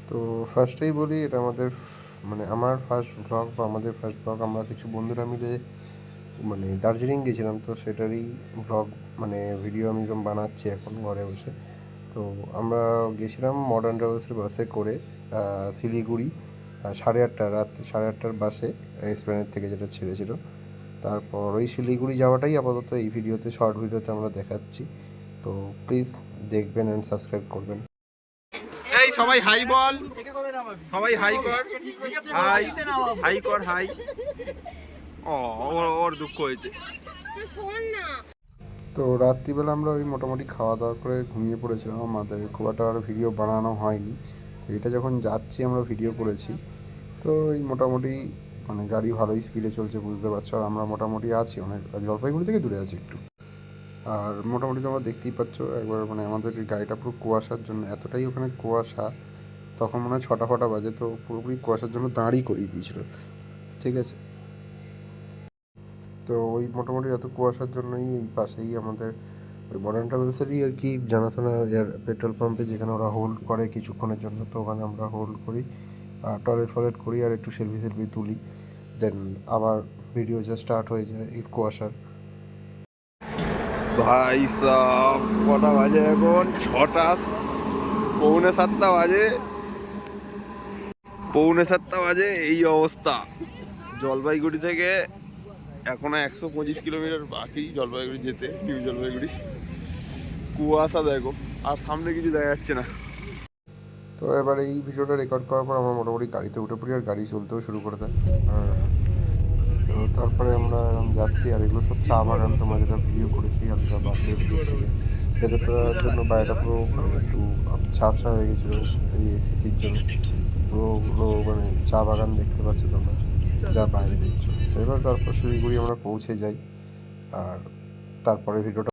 তো ফার্স্টেই বলি এটা আমাদের মানে আমার ফার্স্ট ব্লগ বা আমাদের ফার্স্ট ব্লগ। আমরা কিছু বন্ধুরা মিলে মানে দার্জিলিং গেছিলাম, তো সেটারই ব্লগ মানে ভিডিও আমি বানাচ্ছি এখন ঘরে বসে। তো আমরা গেছিলাম মডার্ন ট্রাভেলসের বাসে করে শিলিগুড়ি 8:30 রাত 8:30টার বাসে এসপ্ল্যানেড থেকে যেটা ছেড়েছিল। তারপর ওই শিলিগুড়ি যাওয়াটাই আপাতত এই ভিডিওতে শর্ট ভিডিওতে আমরা দেখাচ্ছি। তো প্লিজ দেখবেন অ্যান্ড সাবস্ক্রাইব করবেন। এই সবাই হাই বল, সবাই হাই কর, হাই হাই কর, হাই। ও ওর দুঃখ হয়েছে। তো রাত্রিবেলা আমরা ওই মোটামুটি খাওয়া দাওয়া করে ঘুমিয়ে পড়েছিলাম, আমাদের খুব একটা আর ভিডিও বানানো হয়নি। তো এটা যখন যাচ্ছি আমরা ভিডিও করেছি। তো এই মোটামুটি মানে গাড়ি ভালোই স্পিডে চলছে বুঝতে পারছো, আর আমরা মোটামুটি আছি অনেক জলপাইগুড়ি থেকে দূরে আছি একটু। আর মোটামুটি তোমরা দেখতেই পাচ্ছ একবার মানে আমাদের এই গাড়িটা পুরো কুয়াশার জন্য এতটাই ওখানে কুয়াশা, তখন মনে হয় 6টা বাজে, তো পুরোপুরি কুয়াশার জন্য দাঁড়ই করিয়ে দিয়েছিল, ঠিক আছে। তো ওই মোটামুটি এত কুয়াশার জন্যই এই পাশেই আমাদের ওই মডার্ন ট্রাভেলসেরই আর কি জানাশোনা এয়ার পেট্রোল পাম্পে, যেখানে ওরা হোল্ড করে কিছুক্ষণের জন্য। তো ওখানে আমরা হোল্ড করি, টয়লেট করি আর একটু সেলফি তুলি, দেন আবার ভিডিও যা স্টার্ট হয়ে যায় এই কুয়াশার। ভাই সব কটা বাজে এখন? 6টা, পৌনে 7টা বাজে, এই অবস্থা। জলপাইগুড়ি থেকে এখনো 125 কিলোমিটার বাকি জলপাইগুড়ি যেতে, নিউ জলপাইগুড়ি। কুয়াশা দেখো, আর সামনে কিছু দেখা যাচ্ছে না। তো এবার এই ভিডিওটা রেকর্ড করার পর আমরা মোটামুটি গাড়িতে উঠে পড়ি আর গাড়ি চলতেও শুরু করে দেয়। তো তারপরে আমরা যাচ্ছি, আর এগুলো সব চা বাগান, তোমরা যেটা ভিডিও করেছি হালকা বাসের ভিতর থেকে, ভেতরটার জন্য বাইরেটা পুরো মানে একটু ঝাপসা হয়ে গেছিলো এই এসিসির জন্য। পুরোগুলো মানে চা বাগান দেখতে পাচ্ছ তোমরা যা বাইরে দেখছো। তো এবার তারপর শিলিগুড়ি আমরা পৌঁছে যাই, আর তারপরে ভিডিওটা